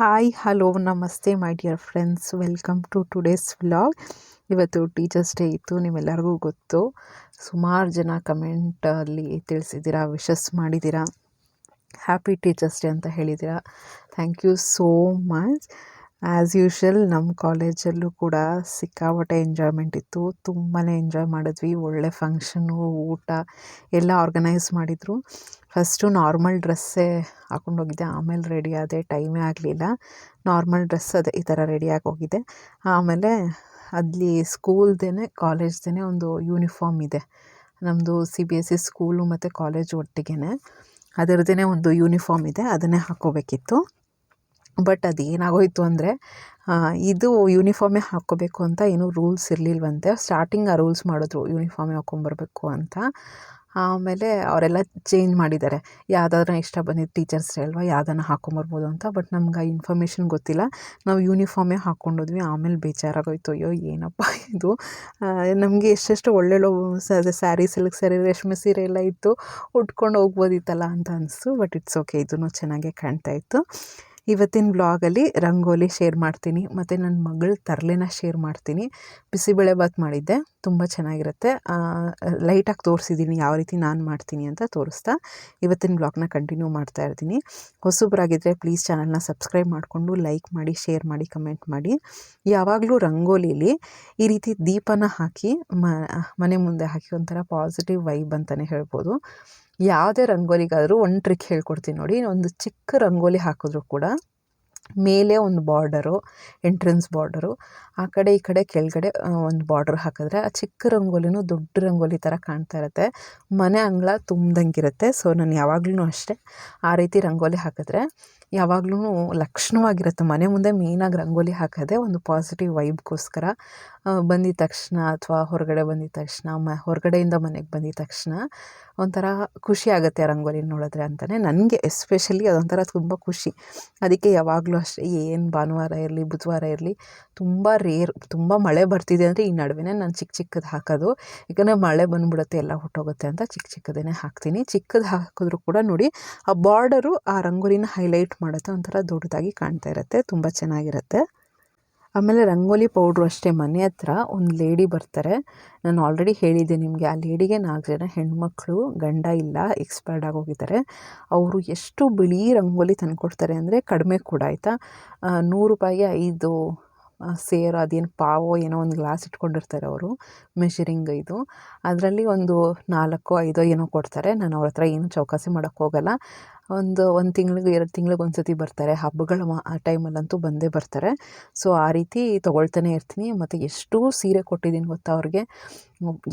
Hi hello ನಮಸ್ತೆ my dear friends, welcome to today's vlog. ಇವತ್ತು teachers day ಇತ್ತು, ನಿಮ್ಮೆಲ್ಲರಿಗೂ ಗೊತ್ತು. ಸುಮಾರು ಜನ ಕಮೆಂಟಲ್ಲಿ ತಿಳಿಸಿದ್ದೀರಾ, ವಿಶಸ್ ಮಾಡಿದ್ದೀರಾ, ಹ್ಯಾಪಿ ಟೀಚರ್ಸ್ ಡೇ ಅಂತ ಹೇಳಿದ್ದೀರಾ. Thank you so much. As usual ನಮ್ಮ ಕಾಲೇಜಲ್ಲೂ ಕೂಡ ಸಿಕ್ಕಾಪಟ್ಟೆ ಎಂಜಾಯ್ಮೆಂಟ್ ಇತ್ತು. ತುಂಬಾ ಎಂಜಾಯ್ ಮಾಡಿದ್ವಿ. ಒಳ್ಳೆ ಫಂಕ್ಷನ್ನು, ಊಟ ಎಲ್ಲ ಆರ್ಗನೈಸ್ ಮಾಡಿದರು. ಫಸ್ಟು ನಾರ್ಮಲ್ ಡ್ರೆಸ್ಸೇ ಹಾಕ್ಕೊಂಡೋಗಿದ್ದೆ, ಆಮೇಲೆ ರೆಡಿ ಆದೆ. ಟೈಮೇ ಆಗಲಿಲ್ಲ. ನಾರ್ಮಲ್ ಡ್ರೆಸ್ ಅದೇ ಈ ಥರ ರೆಡಿಯಾಗಿ ಹೋಗಿದ್ದೆ. ಆಮೇಲೆ ಅಲ್ಲಿ ಸ್ಕೂಲ್ದೇ ಕಾಲೇಜ್ದೇ ಒಂದು ಯೂನಿಫಾರ್ಮ್ ಇದೆ. ನಮ್ಮದು CBSE ಸ್ಕೂಲು ಮತ್ತು ಕಾಲೇಜು ಒಟ್ಟಿಗೆ ಅದರದ್ದೇ ಒಂದು ಯೂನಿಫಾರ್ಮ್ ಇದೆ, ಅದನ್ನೇ ಹಾಕ್ಕೋಬೇಕಿತ್ತು. ಬಟ್ ಅದೇನಾಗೋಯಿತು ಅಂದರೆ, ಇದು ಯೂನಿಫಾರ್ಮೇ ಹಾಕ್ಕೋಬೇಕು ಅಂತ ಏನೂ ರೂಲ್ಸ್ ಇರಲಿಲ್ವಂತೆ. ಸ್ಟಾರ್ಟಿಂಗ್ ಆ ರೂಲ್ಸ್ ಮಾಡಿದ್ರು, ಯೂನಿಫಾರ್ಮೇ ಹಾಕ್ಕೊಂಬರ್ಬೇಕು ಅಂತ. ಆಮೇಲೆ ಅವರೆಲ್ಲ ಚೇಂಜ್ ಮಾಡಿದ್ದಾರೆ. ಯಾವುದಾದ್ರೂ ಇಷ್ಟ ಬಂದಿದ್ದು ಟೀಚರ್ಸ್ ಡೇ ಅಲ್ವಾ, ಯಾವುದನ್ನು ಹಾಕ್ಕೊಂಬರ್ಬೋದು ಅಂತ. ಬಟ್ ನಮ್ಗೆ ಆ ಇನ್ಫಾರ್ಮೇಷನ್ ಗೊತ್ತಿಲ್ಲ. ನಾವು ಯೂನಿಫಾರ್ಮೇ ಹಾಕ್ಕೊಂಡೋದ್ವಿ. ಆಮೇಲೆ ಬೇಜಾರಾಗೋಯ್ತು, ಅಯ್ಯೋ ಏನಪ್ಪ ಇದು, ನಮಗೆ ಎಷ್ಟೆಷ್ಟು ಒಳ್ಳೊಳ್ಳೆ ಸ್ಯಾರಿ, ಸಿಲ್ಕ್ ಸ್ಯಾರಿ, ರೇಷ್ಮೆ ಸೀರೆ ಎಲ್ಲ ಇತ್ತು, ಉಟ್ಕೊಂಡು ಹೋಗ್ಬೋದಿತ್ತಲ್ಲ ಅಂತ ಅನಿಸ್ತು. ಬಟ್ ಇಟ್ಸ್ ಓಕೆ, ಇದೂ ಚೆನ್ನಾಗೇ ಕಾಣ್ತಾ ಇತ್ತು. ಇವತ್ತಿನ ಬ್ಲಾಗಲ್ಲಿ ರಂಗೋಲಿ ಶೇರ್ ಮಾಡ್ತೀನಿ, ಮತ್ತು ನನ್ನ ಮಗಳ ತರಲೆನ ಶೇರ್ ಮಾಡ್ತೀನಿ. ಬಿಸಿಬೇಳೆಬಾತ್ ಮಾಡಿದ್ದೆ, ತುಂಬ ಚೆನ್ನಾಗಿರುತ್ತೆ. ಲೈಟಾಗಿ ತೋರಿಸಿದ್ದೀನಿ ಯಾವ ರೀತಿ ನಾನು ಮಾಡ್ತೀನಿ ಅಂತ ತೋರಿಸ್ತಾ ಇವತ್ತಿನ ಬ್ಲಾಗ್ನ ಕಂಟಿನ್ಯೂ ಮಾಡ್ತಾ ಇರ್ತೀನಿ. ಹೊಸಬರಾಗಿದ್ದರೆ ಪ್ಲೀಸ್ ಚಾನಲ್ನ ಸಬ್ಸ್ಕ್ರೈಬ್ ಮಾಡಿಕೊಂಡು ಲೈಕ್ ಮಾಡಿ, ಶೇರ್ ಮಾಡಿ, ಕಮೆಂಟ್ ಮಾಡಿ. ಯಾವಾಗಲೂ ರಂಗೋಲಿಲಿ ಈ ರೀತಿ ದೀಪನ ಹಾಕಿ ಮನೆ ಮುಂದೆ ಹಾಕಿ ಒಂಥರ ಪಾಸಿಟಿವ್ ವೈಬ್ ಅಂತಲೇ ಹೇಳ್ಬೋದು. ಯಾವುದೇ ರಂಗೋಲಿಗಾದರೂ ಒಂದು ಟ್ರಿಕ್ ಹೇಳ್ಕೊಡ್ತೀನಿ ನೋಡಿ. ಒಂದು ಚಿಕ್ಕ ರಂಗೋಲಿ ಹಾಕಿದ್ರು ಕೂಡ ಮೇಲೆ ಒಂದು ಬಾರ್ಡರು, ಎಂಟ್ರೆನ್ಸ್ ಬಾರ್ಡರು, ಆ ಕಡೆ ಈ ಕಡೆ ಕೆಳಗಡೆ ಒಂದು ಬಾರ್ಡರ್ ಹಾಕಿದ್ರೆ ಆ ಚಿಕ್ಕ ರಂಗೋಲಿನೂ ದೊಡ್ಡ ರಂಗೋಲಿ ಥರ ಕಾಣ್ತಾ ಇರುತ್ತೆ, ಮನೆ ಅಂಗಳ ತುಂಬ್ದಂಗಿರುತ್ತೆ. ಸೊ ನಾನು ಯಾವಾಗಲೂ ಅಷ್ಟೇ ಆ ರೀತಿ ರಂಗೋಲಿ ಹಾಕಿದ್ರೆ ಯಾವಾಗಲೂ ಲಕ್ಷಣವಾಗಿರುತ್ತೆ. ಮನೆ ಮುಂದೆ ಮೇಯ್ನಾಗಿ ರಂಗೋಲಿ ಹಾಕೋದೇ ಒಂದು ಪಾಸಿಟಿವ್ ವೈಬ್ಗೋಸ್ಕರ. ಬಂದಿದ್ದ ತಕ್ಷಣ ಅಥವಾ ಹೊರಗಡೆ ಬಂದಿದ್ದ ತಕ್ಷಣ, ಹೊರಗಡೆಯಿಂದ ಮನೆಗೆ ಬಂದಿದ್ದ ತಕ್ಷಣ ಒಂಥರ ಖುಷಿ ಆಗುತ್ತೆ ರಂಗೋಲಿ ನೋಡಿದ್ರೆ ಅಂತಲೇ. ನನಗೆ ಎಸ್ಪೆಷಲಿ ಅದೊಂಥರ ತುಂಬ ಖುಷಿ. ಅದಕ್ಕೆ ಯಾವಾಗಲೂ ಅಷ್ಟೇ, ಏನು ಭಾನುವಾರ ಇರಲಿ, ಬುಧವಾರ ಇರಲಿ, ತುಂಬ ಮಳೆ ಬರ್ತಿದೆ ಅಂದರೆ ಈ ನಡುವೆ ನಾನು ಚಿಕ್ಕದು ಹಾಕೋದು. ಯಾಕಂದರೆ ಮಳೆ ಬಂದುಬಿಡುತ್ತೆ, ಎಲ್ಲ ಹೊಟ್ಟೋಗುತ್ತೆ ಅಂತ ಚಿಕ್ಕದೇ ಹಾಕ್ತೀನಿ. ಚಿಕ್ಕದು ಹಾಕಿದ್ರೂ ಕೂಡ ನೋಡಿ ಆ ಬಾರ್ಡರು ಆ ರಂಗೋಲಿನ ಹೈಲೈಟ್ ಮಾಡುತ್ತೆ, ಒಂಥರ ದೊಡ್ಡದಾಗಿ ಕಾಣ್ತಾ ಇರುತ್ತೆ, ತುಂಬ ಚೆನ್ನಾಗಿರುತ್ತೆ. ಆಮೇಲೆ ರಂಗೋಲಿ ಪೌಡ್ರು ಅಷ್ಟೇ. ಮನೆ ಹತ್ರ ಒಂದು ಲೇಡಿ ಬರ್ತಾರೆ, ನಾನು ಆಲ್ರೆಡಿ ಹೇಳಿದ್ದೆ ನಿಮಗೆ. ಆ ಲೇಡಿಗೆ 4 ಜನ ಹೆಣ್ಮಕ್ಳು, ಗಂಡ ಇಲ್ಲ, ಎಕ್ಸ್ಪೈರ್ಡ್ ಆಗೋಗಿದ್ದಾರೆ. ಅವರು ಎಷ್ಟು ಬಿಳಿ ರಂಗೋಲಿ ತಂದುಕೊಡ್ತಾರೆ ಅಂದರೆ ಕಡಿಮೆ ಕೂಡ, ಆಯಿತಾ. 100 ರೂಪಾಯಿಗೆ 5 ಸೇರು, ಅದೇನು ಪಾವೋ ಏನೋ ಒಂದು ಗ್ಲಾಸ್ ಇಟ್ಕೊಂಡಿರ್ತಾರೆ ಅವರು, ಮೆಷರಿಂಗ್ ಇದು. ಅದರಲ್ಲಿ ಒಂದು 4-5 ಏನೋ ಕೊಡ್ತಾರೆ. ನಾನು ಅವ್ರ ಹತ್ರ ಏನು ಚೌಕಾಸಿ ಮಾಡೋಕ್ಕೆ ಹೋಗಲ್ಲ. ಒಂದು ತಿಂಗಳಿಗೆ 2 ತಿಂಗಳಿಗೆ ಒಂದು ಸತಿ ಬರ್ತಾರೆ, ಹಬ್ಬಗಳ ಆ ಟೈಮಲ್ಲಂತೂ ಬಂದೇ ಬರ್ತಾರೆ. ಸೊ ಆ ರೀತಿ ತೊಗೊಳ್ತಾನೆ ಇರ್ತೀನಿ. ಮತ್ತು ಎಷ್ಟು ಸೀರೆ ಕೊಟ್ಟಿದ್ದೀನಿ ಗೊತ್ತಾ ಅವ್ರಿಗೆ.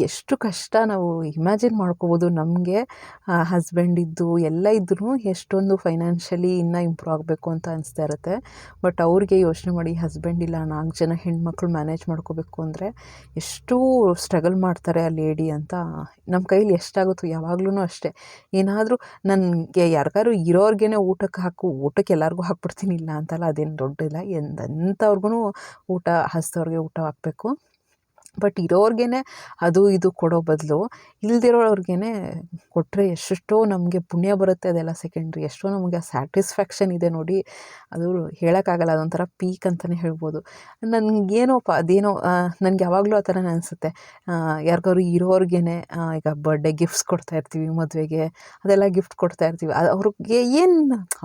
ಎಷ್ಟು ಕಷ್ಟ ನಾವು ಇಮ್ಯಾಜಿನ್ ಮಾಡ್ಕೋಬೋದು. ನಮಗೆ ಹಸ್ಬೆಂಡ್ ಇದ್ದು ಎಲ್ಲ ಇದ್ರೂ ಎಷ್ಟೊಂದು ಫೈನಾನ್ಷಿಯಲಿ ಇನ್ನೂ ಇಂಪ್ರೂವ್ ಆಗಬೇಕು ಅಂತ ಅನಿಸ್ತಾ ಇರುತ್ತೆ. ಬಟ್ ಅವ್ರಿಗೆ ಯೋಚನೆ ಮಾಡಿ, ಹಸ್ಬೆಂಡ್ ಇಲ್ಲ, 4 ಜನ ಹೆಣ್ಮಕ್ಳು ಮ್ಯಾನೇಜ್ ಮಾಡ್ಕೋಬೇಕು ಅಂದರೆ ಎಷ್ಟು ಸ್ಟ್ರಗಲ್ ಮಾಡ್ತಾರೆ ಆ ಲೇಡಿ ಅಂತ. ನಮ್ಮ ಕೈಲಿ ಎಷ್ಟಾಗುತ್ತೋ ಯಾವಾಗಲೂ ಅಷ್ಟೇ, ಏನಾದರೂ ನನಗೆ ಯಾರಿಗಾರು ಇರೋರ್ಗೇ ಊಟಕ್ಕೆ ಎಲ್ಲರಿಗೂ ಹಾಕ್ಬಿಡ್ತೀನಿ, ಇಲ್ಲ ಅಂತಲ್ಲ, ಅದೇನು ದೊಡ್ಡಿಲ್ಲ. ಎಂಥವ್ರಿಗೂ ಊಟ, ಹಸಿದವ್ರಿಗೆ ಊಟ ಹಾಕಬೇಕು. ಬಟ್ ಇರೋರ್ಗೇ ಅದು ಇದು ಕೊಡೋ ಬದಲು ಇಲ್ದಿರೋರ್ಗೇ ಕೊಟ್ಟರೆ ಎಷ್ಟೆಷ್ಟೋ ನಮಗೆ ಪುಣ್ಯ ಬರುತ್ತೆ. ಅದೆಲ್ಲ ಸೆಕೆಂಡ್ರಿ. ಎಷ್ಟೋ ನಮಗೆ ಸ್ಯಾಟಿಸ್ಫ್ಯಾಕ್ಷನ್ ಇದೆ ನೋಡಿ, ಅದು ಹೇಳೋಕ್ಕಾಗಲ್ಲ. ಅದೊಂಥರ ಪೀಕ್ ಅಂತಲೇ ಹೇಳ್ಬೋದು. ನನಗೇನೋಪ್ಪ ಅದೇನೋ ನನಗೆ ಯಾವಾಗಲೂ ಆ ಥರನೇ ಅನಿಸುತ್ತೆ. ಯಾರಿಗಾರು ಇರೋರ್ಗೇ ಈಗ ಬರ್ಡೇ ಗಿಫ್ಟ್ಸ್ ಕೊಡ್ತಾಯಿರ್ತೀವಿ, ಮದುವೆಗೆ ಅದೆಲ್ಲ ಗಿಫ್ಟ್ ಕೊಡ್ತಾಯಿರ್ತೀವಿ.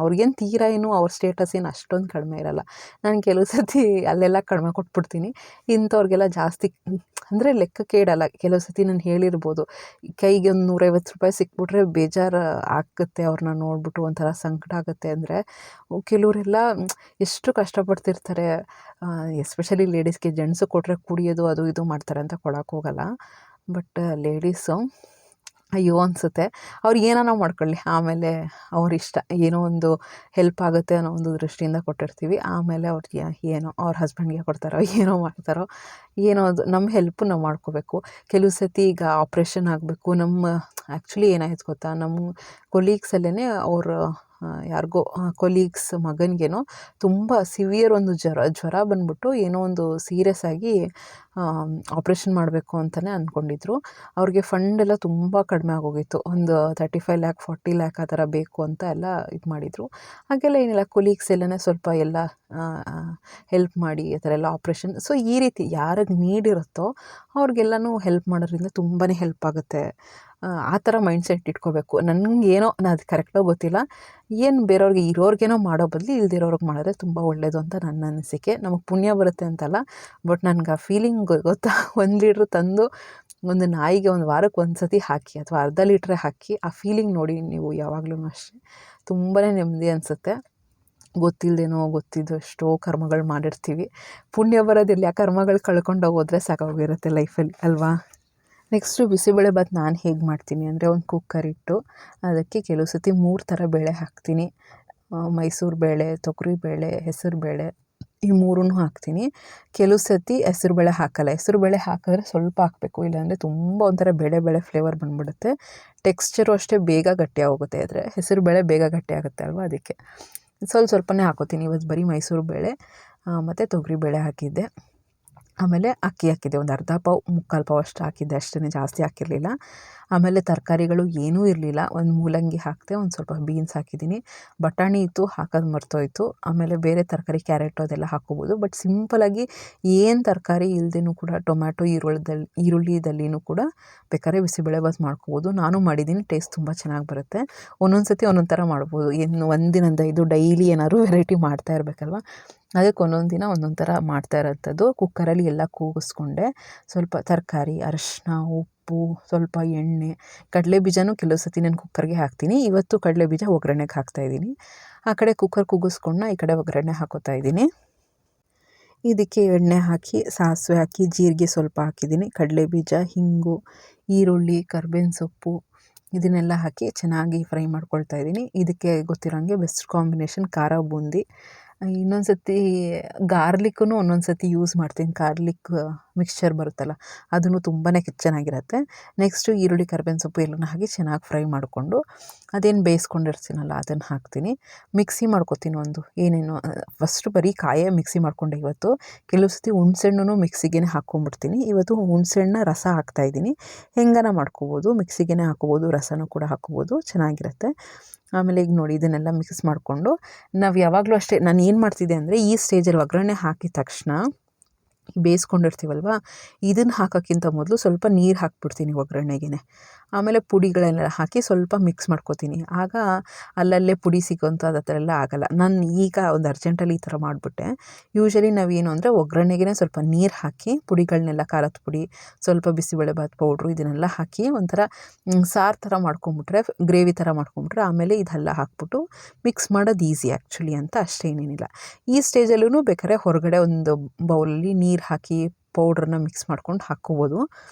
ಅವ್ರಿಗೇನು ತೀರಾ ಏನು ಅವ್ರ ಸ್ಟೇಟಸ್ ಏನು ಅಷ್ಟೊಂದು ಕಡಿಮೆ ಇರೋಲ್ಲ. ನಾನು ಕೆಲವು ಸತಿ ಅಲ್ಲೆಲ್ಲ ಕಡಿಮೆ ಕೊಟ್ಬಿಡ್ತೀನಿ. ಇಂಥವ್ರಿಗೆಲ್ಲ ಜಾಸ್ತಿ ಅಂದರೆ ಲೆಕ್ಕಕ್ಕೆ ಇಡಲ್ಲ. ಕೆಲವು ಸತಿ ನಾನು ಹೇಳಿರ್ಬೋದು, ಕೈಗೆ ಒಂದು 150 ರೂಪಾಯಿ ಸಿಕ್ಬಿಟ್ರೆ ಬೇಜಾರು ಆಗುತ್ತೆ, ಅವ್ರನ್ನ ನೋಡಿಬಿಟ್ಟು ಒಂಥರ ಸಂಕಟ ಆಗುತ್ತೆ. ಅಂದರೆ ಕೆಲವರೆಲ್ಲ ಎಷ್ಟು ಕಷ್ಟಪಡ್ತಿರ್ತಾರೆ. ಎಸ್ಪೆಷಲಿ ಲೇಡೀಸ್ಗೆ. ಜೆಂಟ್ಸು ಕೊಟ್ಟರೆ ಕುಡಿಯೋದು ಅದು ಇದು ಮಾಡ್ತಾರೆ ಅಂತ ಕೊಡೋಕ್ಕೆ ಹೋಗಲ್ಲ. ಬಟ್ ಲೇಡೀಸು ಅಯ್ಯೋ ಅನಿಸುತ್ತೆ. ಅವ್ರು ಏನಾನ ಮಾಡ್ಕೊಳ್ಳಿ, ಆಮೇಲೆ ಅವರಿಷ್ಟ. ಏನೋ ಒಂದು ಹೆಲ್ಪ್ ಆಗುತ್ತೆ ಅನ್ನೋ ಒಂದು ದೃಷ್ಟಿಯಿಂದ ಕೊಟ್ಟಿರ್ತೀವಿ. ಆಮೇಲೆ ಅವ್ರಿಗೆ ಏನೋ ಅವ್ರ ಹಸ್ಬೆಂಡ್ಗೆ ಕೊಡ್ತಾರೋ ಏನೋ ಮಾಡ್ತಾರೋ, ಏನೋ ಅದು ನಮ್ಮ ಹೆಲ್ಪು ನಾವು ಮಾಡ್ಕೋಬೇಕು. ಕೆಲವು ಸತಿ ಈಗ ಆಪ್ರೇಷನ್ ಆಗಬೇಕು, ಆ್ಯಕ್ಚುಲಿ ಏನಾಯ್ತು ಗೊತ್ತಾ, ನಮ್ಮ ಕೊಲೀಗ್ಸಲ್ಲೇ ಅವ್ರ ಯಾರಿಗೋ ಕೊಲೀಗ್ಸ್ ಮಗನಿಗೇನೋ ತುಂಬ ಸಿವಿಯರ್ ಒಂದು ಜ್ವರ ಬಂದ್ಬಿಟ್ಟು ಏನೋ ಒಂದು ಸೀರಿಯಸ್ ಆಗಿ ಆಪ್ರೇಷನ್ ಮಾಡಬೇಕು ಅಂತಲೇ ಅಂದ್ಕೊಂಡಿದ್ರು. ಅವ್ರಿಗೆ ಫಂಡ್ ಎಲ್ಲ ತುಂಬ ಕಡಿಮೆ ಆಗೋಗಿತ್ತು. ಒಂದು 35 ಲ್ಯಾಕ್ 40 ಲ್ಯಾಕ್ ಆ ಥರ ಬೇಕು ಅಂತ ಎಲ್ಲ ಇದು ಮಾಡಿದರು. ಹಾಗೆಲ್ಲ ಏನಿಲ್ಲ, ಕೊಲೀಗ್ಸ್ ಎಲ್ಲನೇ ಸ್ವಲ್ಪ ಎಲ್ಲ ಹೆಲ್ಪ್ ಮಾಡಿ ಆ ಥರ ಎಲ್ಲ ಆಪ್ರೇಷನ್. ಸೊ ಈ ರೀತಿ ಯಾರಿಗೆ ನೀಡಿರುತ್ತೋ ಅವ್ರಿಗೆಲ್ಲನೂ ಹೆಲ್ಪ್ ಮಾಡೋದ್ರಿಂದ ತುಂಬಾ ಹೆಲ್ಪ್ ಆಗುತ್ತೆ. ಆ ಥರ ಮೈಂಡ್ಸೆಟ್ ಇಟ್ಕೋಬೇಕು. ನನಗೇನೋ ಅದು ಕರೆಕ್ಟಾಗಿ ಗೊತ್ತಿಲ್ಲ, ಏನು ಬೇರೆಯವ್ರಿಗೆ ಇರೋರಿಗೇನೋ ಮಾಡೋ ಬದಲು ಇಲ್ದಿರೋರ್ಗೆ ಮಾಡಿದ್ರೆ ತುಂಬ ಒಳ್ಳೆಯದು ಅಂತ ನನ್ನ ಅನಿಸಿಕೆ. ನಮಗೆ ಪುಣ್ಯ ಬರುತ್ತೆ ಅಂತಲ್ಲ, ಬಟ್ ನನಗೆ ಆ ಫೀಲಿಂಗ್ ಗೊತ್ತಾ, 1 ಲೀಟ್ರ್ ತಂದು ಒಂದು ನಾಯಿಗೆ ಒಂದು ವಾರಕ್ಕೆ ಒಂದು ಸತಿ ಹಾಕಿ ಅಥವಾ ಅರ್ಧ ಲೀಟ್ರೇ ಹಾಕಿ ಆ ಫೀಲಿಂಗ್ ನೋಡಿ ನೀವು ಯಾವಾಗಲೂ ಅಷ್ಟೇ. ತುಂಬಾ ನೆಮ್ಮದಿ ಅನಿಸುತ್ತೆ. ಗೊತ್ತಿಲ್ಲದೇನೋ ಗೊತ್ತಿದ್ದು ಎಷ್ಟೋ ಕರ್ಮಗಳು ಮಾಡಿರ್ತೀವಿ. ಪುಣ್ಯ ಬರೋದಿಲ್ಲ, ಆ ಕರ್ಮಗಳು ಕಳ್ಕೊಂಡು ಹೋದರೆ ಸಾಕಾಗಿರುತ್ತೆ ಲೈಫಲ್ಲಿ ಅಲ್ವಾ. ನೆಕ್ಸ್ಟು ಬಿಸಿಬೇಳೆಬಾತ್ ನಾನು ಹೇಗೆ ಮಾಡ್ತೀನಿ ಅಂದರೆ, ಒಂದು ಕುಕ್ಕರ್ ಇಟ್ಟು ಅದಕ್ಕೆ ಕೆಲವು ಸತಿ 3 ಥರ ಬೇಳೆ ಹಾಕ್ತೀನಿ. ಮೈಸೂರು ಬೇಳೆ, ತೊಗರಿ ಬೇಳೆ, ಹೆಸರು ಬೇಳೆ, ಈ 3 ಹಾಕ್ತೀನಿ. ಕೆಲವು ಸತಿ ಹೆಸರು ಬೇಳೆ ಹಾಕಲ್ಲ. ಹೆಸರು ಬೇಳೆ ಹಾಕಿದ್ರೆ ಸ್ವಲ್ಪ ಹಾಕಬೇಕು, ಇಲ್ಲಾಂದರೆ ತುಂಬ ಒಂಥರ ಬೇಳೆ ಫ್ಲೇವರ್ ಬಂದುಬಿಡುತ್ತೆ. ಟೆಕ್ಸ್ಚರು ಅಷ್ಟೇ ಬೇಗ ಗಟ್ಟಿಯಾಗೋಗುತ್ತೆ. ಆದರೆ ಹೆಸರು ಬೇಳೆ ಬೇಗ ಗಟ್ಟಿ ಆಗುತ್ತೆ ಅಲ್ವಾ, ಅದಕ್ಕೆ ಸ್ವಲ್ಪನೇ ಹಾಕೋತೀನಿ. ಇವತ್ತು ಬರೀ ಮೈಸೂರು ಬೇಳೆ ಮತ್ತು ತೊಗರಿ ಬೇಳೆ ಹಾಕಿದ್ದೆ. ಆಮೇಲೆ ಅಕ್ಕಿ ಹಾಕಿದ್ದೆ, ಒಂದು ಅರ್ಧ ಪಾವು 3/4 ಪಾವು ಅಷ್ಟು ಹಾಕಿದ್ದೆ, ಅಷ್ಟೇ, ಜಾಸ್ತಿ ಹಾಕಿರಲಿಲ್ಲ. ಆಮೇಲೆ ತರಕಾರಿಗಳು ಏನೂ ಇರಲಿಲ್ಲ. ಒಂದು ಮೂಲಂಗಿ ಹಾಕಿದೆ, ಒಂದು ಸ್ವಲ್ಪ ಬೀನ್ಸ್ ಹಾಕಿದ್ದೀನಿ. ಬಟಾಣಿ ಇತ್ತು, ಹಾಕೋದು ಮರ್ತೋಯ್ತು. ಆಮೇಲೆ ಬೇರೆ ತರಕಾರಿ ಕ್ಯಾರೆಟು ಅದೆಲ್ಲ ಹಾಕ್ಕೋಬೋದು. ಬಟ್ ಸಿಂಪಲಾಗಿ ಏನು ತರಕಾರಿ ಇಲ್ಲದೇನೂ ಕೂಡ ಟೊಮ್ಯಾಟೊ ಈರುಳ್ಳಿದಲ್ಲಿನೂ ಕೂಡ ಬೇಕಾದ್ರೆ ಬಿಸಿಬೇಳೆಬಾತ್ ಮಾಡ್ಕೋಬೋದು. ನಾನು ಮಾಡಿದ್ದೀನಿ, ಟೇಸ್ಟ್ ತುಂಬ ಚೆನ್ನಾಗಿ ಬರುತ್ತೆ. ಒಂದೊಂದು ಸತಿ ಒಂದೊಂದು ಥರ ಮಾಡ್ಬೋದು. ಏನು ಒಂದಿನದ ಇದು ಡೈಲಿ ಏನಾದ್ರು ವೆರೈಟಿ ಮಾಡ್ತಾ ಇರಬೇಕಲ್ವ, ಅದಕ್ಕೆ ಒಂದೊಂದು ದಿನ ಒಂದೊಂದು ಥರ ಮಾಡ್ತಾ ಇರೋಂಥದ್ದು. ಕುಕ್ಕರಲ್ಲಿ ಎಲ್ಲ ಕೂಗಿಸ್ಕೊಂಡೆ, ಸ್ವಲ್ಪ ತರಕಾರಿ, ಅರಿಶಿನ, ಉಪ್ಪು, ಸ್ವಲ್ಪ ಎಣ್ಣೆ, ಕಡಲೆ ಬೀಜನೂ ಕೆಲವು ಸತಿ ನಾನು ಕುಕ್ಕರ್ಗೆ ಹಾಕ್ತೀನಿ. ಇವತ್ತು ಕಡಲೆ ಬೀಜ ಒಗ್ಗರಣೆಗೆ ಹಾಕ್ತಾಯಿದ್ದೀನಿ. ಆ ಕಡೆ ಕುಕ್ಕರ್ ಕೂಗಿಸ್ಕೊಂಡು ಈ ಕಡೆ ಒಗ್ಗರಣೆ ಹಾಕೋತಾ ಇದ್ದೀನಿ. ಇದಕ್ಕೆ ಎಣ್ಣೆ ಹಾಕಿ, ಸಾಸಿವೆ ಹಾಕಿ, ಜೀರಿಗೆ ಸ್ವಲ್ಪ ಹಾಕಿದ್ದೀನಿ, ಕಡಲೆ ಬೀಜ, ಹಿಂಗು, ಈರುಳ್ಳಿ, ಕರ್ಬೇವಿನ ಸೊಪ್ಪು ಇದನ್ನೆಲ್ಲ ಹಾಕಿ ಚೆನ್ನಾಗಿ ಫ್ರೈ ಮಾಡ್ಕೊಳ್ತಾ ಇದ್ದೀನಿ. ಇದಕ್ಕೆ ಗೊತ್ತಿರೋಂಗೆ ಬೆಸ್ಟ್ ಕಾಂಬಿನೇಷನ್ ಖಾರ ಬೂಂದಿ. ಇನ್ನೊಂದು ಸತಿ ಗಾರ್ಲಿಕ್ಕೂ ಒಂದೊಂದು ಸತಿ ಯೂಸ್ ಮಾಡ್ತೀನಿ. ಗಾರ್ಲಿಕ್ ಮಿಕ್ಸ್ಚರ್ ಬರುತ್ತಲ್ಲ, ಅದನ್ನು ತುಂಬಾ ಚೆನ್ನಾಗಿರುತ್ತೆ. ನೆಕ್ಸ್ಟು ಈರುಳ್ಳಿ, ಕರ್ಬೇವಿನ ಸೊಪ್ಪು ಎಲ್ಲನೂ ಹಾಕಿ ಚೆನ್ನಾಗಿ ಫ್ರೈ ಮಾಡಿಕೊಂಡು ಅದೇನು ಬೇಯಿಸ್ಕೊಂಡಿರ್ತೀನಲ್ಲ ಅದನ್ನು ಹಾಕ್ತೀನಿ. ಮಿಕ್ಸಿ ಮಾಡ್ಕೊತೀನಿ. ಏನೇನು ಫಸ್ಟು ಬರೀ ಕಾಯೇ ಮಿಕ್ಸಿ ಮಾಡಿಕೊಂಡೆ ಇವತ್ತು. ಕೆಲವು ಸತಿ ಹುಣ್ಸೆಹಣ್ಣು ಮಿಕ್ಸಿಗೆ ಹಾಕ್ಕೊಂಡ್ಬಿಡ್ತೀನಿ. ಇವತ್ತು ಹುಣ್ಸೆಹಣ್ಣ ರಸ ಹಾಕ್ತಾಯಿದ್ದೀನಿ. ಹೆಂಗನ ಮಾಡ್ಕೋಬೋದು, ಮಿಕ್ಸಿಗೆ ಹಾಕ್ಕೋಬೋದು, ರಸನೂ ಕೂಡ ಹಾಕ್ಕೋಬೋದು, ಚೆನ್ನಾಗಿರುತ್ತೆ. ಆಮೇಲೆ ಈಗ ನೋಡಿ ಇದನ್ನೆಲ್ಲ ಮಿಕ್ಸ್ ಮಾಡಿಕೊಂಡು ನಾವು ಯಾವಾಗಲೂ ಅಷ್ಟೇ, ನಾನು ಏನು ಮಾಡ್ತಿದ್ದೆ ಅಂದರೆ, ಈ ಸ್ಟೇಜಲ್ಲಿ ಒಗ್ಗರಣೆ ಹಾಕಿದ ತಕ್ಷಣ ಬೇಯಿಸ್ಕೊಂಡಿರ್ತೀವಲ್ವ, ಇದನ್ನು ಹಾಕೋಕ್ಕಿಂತ ಮೊದಲು ಸ್ವಲ್ಪ ನೀರು ಹಾಕ್ಬಿಡ್ತೀನಿ ಒಗ್ಗರಣೆಗೆ. ಆಮೇಲೆ ಪುಡಿಗಳೆಲ್ಲ ಹಾಕಿ ಸ್ವಲ್ಪ ಮಿಕ್ಸ್ ಮಾಡ್ಕೊತೀನಿ. ಆಗ ಅಲ್ಲಲ್ಲೇ ಪುಡಿ ಸಿಗೋಂಥದ್ದು ಆ ಥರ ಎಲ್ಲ ಆಗೋಲ್ಲ. ನಾನು ಈಗ ಒಂದು ಅರ್ಜೆಂಟಲ್ಲಿ ಈ ಥರ ಮಾಡಿಬಿಟ್ಟೆ. ಯೂಶ್ವಲಿ ನಾವೇನು ಅಂದರೆ ಒಗ್ಗರಣೆಗೆ ಸ್ವಲ್ಪ ನೀರು ಹಾಕಿ ಪುಡಿಗಳನ್ನೆಲ್ಲ, ಖಾರದ ಪುಡಿ, ಸ್ವಲ್ಪ ಬಿಸಿಬೇಳೆಬಾತ್ ಪೌಡ್ರು ಇದನ್ನೆಲ್ಲ ಹಾಕಿ ಒಂಥರ ಸಾರು ಥರ ಮಾಡ್ಕೊಂಬಿಟ್ರೆ, ಗ್ರೇವಿ ಥರ ಮಾಡ್ಕೊಂಬಿಟ್ರೆ, ಆಮೇಲೆ ಇದೆಲ್ಲ ಹಾಕ್ಬಿಟ್ಟು ಮಿಕ್ಸ್ ಮಾಡೋದು ಈಸಿ ಆ್ಯಕ್ಚುಲಿ ಅಂತ, ಅಷ್ಟೇ, ಏನೇನಿಲ್ಲ. ಈ ಸ್ಟೇಜಲ್ಲೂ ಬೇಕಾದ್ರೆ ಹೊರಗಡೆ ಒಂದು ಬೌಲಲ್ಲಿ ನೀರು ಹಾಕಿ ಪೌಡ್ರನ್ನ ಮಿಕ್ಸ್ ಮಾಡ್ಕೊಂಡು ಹಾಕ್ಕೋಬೋದು,